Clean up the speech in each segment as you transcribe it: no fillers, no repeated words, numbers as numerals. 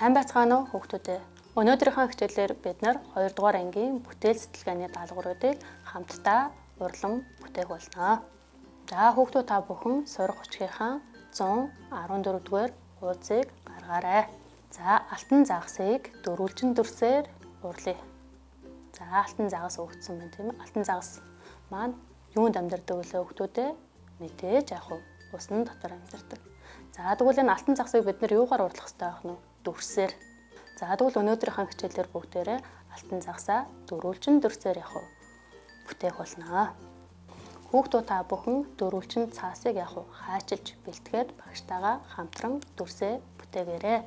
Сайн байцгаана уу хүүхдүүдээ. Өнөөдрийнхөө хичээлээр бид нар 2 дугаар ангийн бүтээл сэтгэлгээний даалгавруудыг хамтдаа урлан бүтээх болно. За хүүхдүүд та бүхэн сурах хүчгийнхаа 114 дугаар хуудсыг гаргаарай. За алтан загасыг дөрвөлжин дүрсээр урлая. За алтан загас өгсөн байна тийм ээ. Алтан загас маань юунд амьдардаг вэ хүүхдүүдээ? Мэдээж яг уу усны дотор амьдардаг. За тэгвэл энэ алтан загасыг бид нар юугаар урлах хэрэгтэй байх нь вэ? Дүрсээр. За тэгвэл өнөөдрийнхөө хичээлээр бүгдээрээ алтан загасаа дөрвөлжин дүрсээр яг уу бүтээх болно. Хүүхдүүд та бүхэн дөрвөлжин цаасыг яг уу хаачилж бэлтгээд багштайгаа хамтран дүрсээ бүтээгээрэй.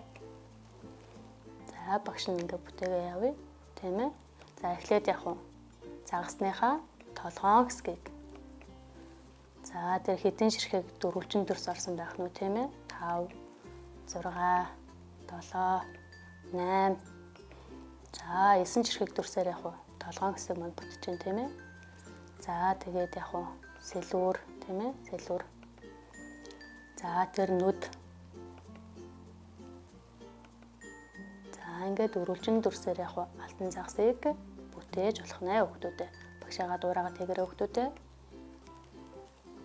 За багш нь ингээ бүтээгээ явъя. Тийм ээ. За эхлээд яг уу загасныхаа толгоон хэсгийг. За тэр хэдэн ширхэг дөрвөлжин дүрс орсон байх нь тийм ээ. 5 6 7 8 за 9 ширхэг дүрсээр яг уу толгоон хэсэг манд бүтэж байна тийм ээ. За тэгээд яг уу сэлүүр тийм ээ. Сэлүүр. За тэр нүд. За ингээд дөрвөлжин дүрсээр яг уу алтан загасыг бүтээж болох нэ хүүхдүүдээ. Багшаага дуурайгаа тэгэрэй хүүхдүүдээ.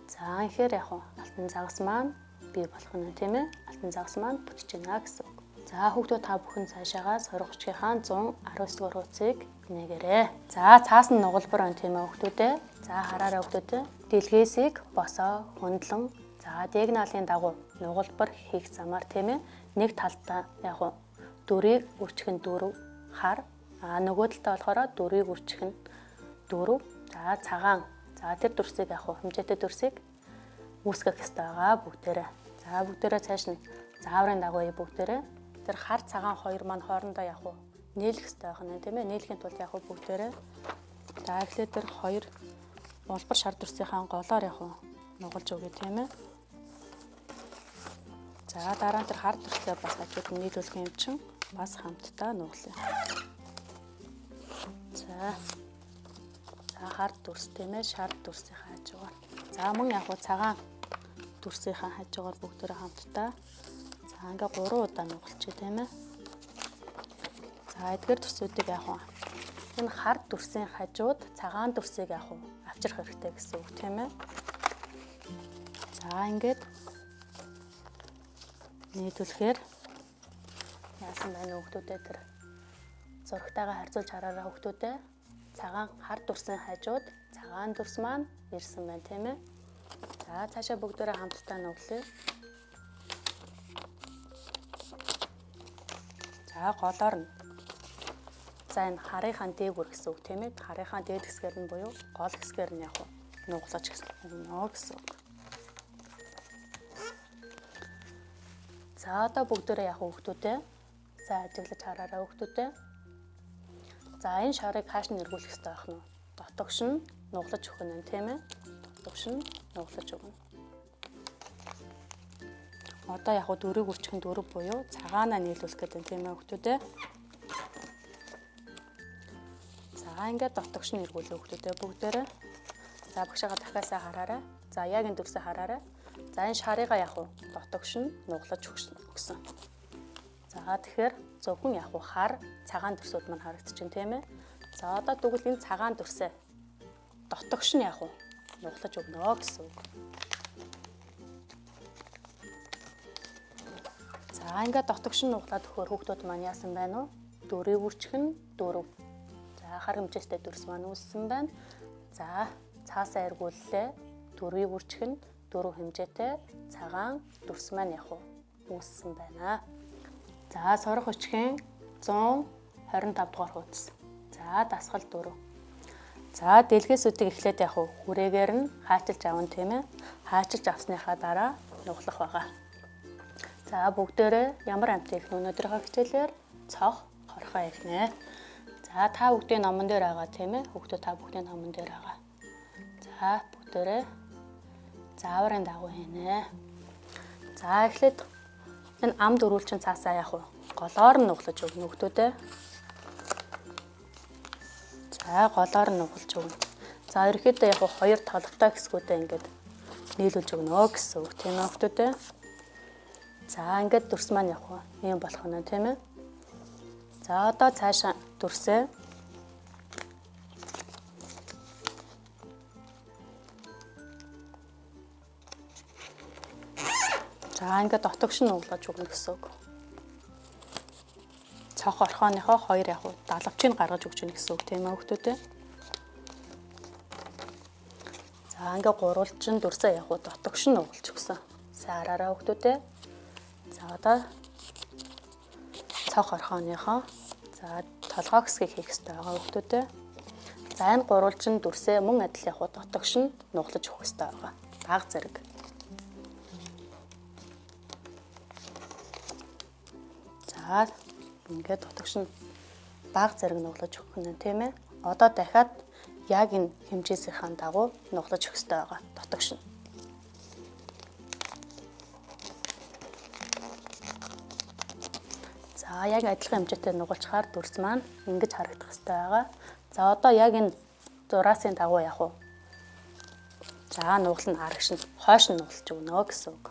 За ихээр яг уу алтан загас маань бий болох нь тийм ээ. Алтан загас маань бүтэж байна гэсэн үг. За хүүхдүүд та бүхэн цаашаага сурах хүчгийнхаа 119 дугаар хуудсыг нээгээрэй. За цаас нь нугалбар байна тийм ээ хүүхдүүдээ. За хараарай хүүхдүүдээ. Дэлгээсийг босоо хөндлөн за диагоналын дагуу нугалбар хийх замаар тийм ээ. Нэг талдаа яг уу дөрийг үрчхэн 4 хар нөгөө талдаа болохоор дөрийг үрчхэн 4 за цагаан за тэр дүрсийг яг уу хэмжээтэй дүрсийг үүсгэх хэрэгтэй байгаа бүгдээрээ. За бүгдээрээ цааш нь зааврын дагуу бүгдээрээ тэр хар цагаан хоёр маань хоорондоо яг уу нийлэх хэрэгтэй байх нь тийм ээ. Нийлэхийн тулд яг уу бүгдээрээ за эхлээд тэр хоёр улбар шар дүрсийнхаа голоор яг уу нугалж өгье тийм ээ. За дараа нь тэр хар дүрсээ бас хажууд нь нийлүүлэх юм чинь бас хамтдаа нугалъя. За хар дүрс тийм ээ. Шар дүрсийн хажуугаар. За мөн яг уу цагаан дүрсийнхаа хажуугаар бүгдээрээ хамтдаа за ингээ 3 удаа нугалчих тийм ээ. За эдгээр дүрсүүдийг яг уу энэ хар дүрсийн хажууд цагаан дүрсийг яг уу авчрах хэрэгтэй гэсэн үг тийм ээ. За ингээд нийлүүлэхээр яасан байна вэ хүүхдүүдээ тэр зурагтайгаа харьцуулж хараарай хүүхдүүдээ. Цагаан хар дүрсийн хажууд цагаан дүрс маань ирсэн байна тийм ээ. За цаашаа бүгдээрээ хамтдаа нуглая. За голоор нь. За энэ харынхаа дээгүр гэсэн үг тийм ээ. Харынхаа дээд хэсгээр нь буюу гол хэсгээр нь яг нуглаж өгнө гэсэн үг. За одоо бүгдээрээ яг хүүхдүүдээ за ажиглаж хараарай хүүхдүүдээ. За энэ шарыг хааш нь эргүүлэх хэрэгтэй байх нь дотогш нь нуглаж өгөх нь тийм ээ. Дотогш нь нуглаж өгнө. Одоо яг дөрвийг үрчхэн 4 буюу цагаанаа нийлүүлэх гэдэг тийм ээ хүүхдүүдээ. За ингээд дотогш нь эргүүлээ хүүхдүүдээ бүгдээрээ. За багшаага дахиасаа хараарай. За яг энэ дүрсээ хараарай. За энэ шарыгаа яг дотогш нь нуглаж өгсөн. За тэгэхээр зөвхөн яг хар цагаан дүрсүүд маань харагдчихэв тийм ээ. За одоо тэгвэл энэ цагаан дүрсээ дотогш нь яг нуглаж өгнө гэсэн үг. За ингээд дотогш нь нуглаад өгөхөөр хүүхдүүд маань яасан байна вэ? Дөрвийг үрчхэн 4. За хар хэмжээтэй дүрс маань үүссэн байна. За цаасаа эргүүллээ. Дөрвийг үрчхэн 4 хэмжээтэй цагаан дүрс маань яг үүссэн байна. За сурах хүчгийн 125 дугаар хуудас. За дасгал 4. За дэлгээсүүдийг эхлээд яг хүрээгээр нь хаачилж авна тийм ээ. Хаачилж авсныхаа дараа нуглах байгаа. За бүгдээрээ ямар амт их өнөөдрийнхөө хичээлээр цох хорхоо ихнэ. За та бүгдийн номон дээр байгаа тийм ээ. Хүүхдүүд та бүгдийн номон дээр байгаа. За бүгдээрээ зааврын дагуу хийнэ. За эхлээд энэ ам дөрвөлжин цаасаа яг голоор нь нуглаж өгнө хүүхдүүдээ. За голоор нь нугалж өгнө. За ерөөхдөө яг хоёр толготой хэсгүүдээ ингээд нийлүүлж өгнө гэсэн үг тийм ээ хүүхдүүдээ. За ингээд дүрс маань яг ийм болох нь тийм ээ. За одоо цаашаа дүрсээ за ингээд дотогш нь углаж өгнө гэсэн үг. Цонх орхооныхоо хоёр яг далавчийг гаргаж өгч гэнэ гэсэн үг тийм ээ хүүхдүүдээ. За ингээд гурвалжин дүрсээ яг дотогш нь углаж өгсөн. Сайн хараараа хүүхдүүдээ. За одоо цонх орхооныхоо за толгой хэсгийг хийх хэрэгтэй байгаа хүүхдүүдээ. За энэ гурвалжин дүрсээ мөн адил яг дотогш нь нуглаж өгөх хэрэгтэй байгаа. Бага зэрэг. За ингээд дотогш нь бага зэрэг нуглаж өгөх нь тийм ээ. Одоо дахиад яг энэ хэмжээсийн дагуу нуглаж өгөх хэрэгтэй байгаа. Дотогш нь. За яг адилхан хэмжээтэй нугалчаар дүрс маань ингэж харагдах хэрэгтэй байгаа. За одоо яг энэ зураасын дагуу яг уу. За нугал нь арагш нь хойш нь нугалж өгнө гэсэн үг.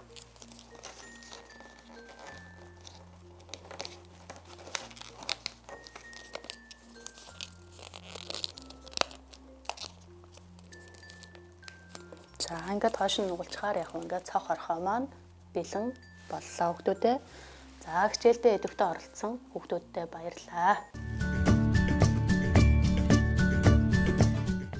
За ингээд хойш нь нугалчаар яг ингээд цонх орхоо маань бэлэн боллоо хүүхдүүдээ. За хичээлдээ идэвхтэй оролцсон хүүхдүүдтэй баярлалаа.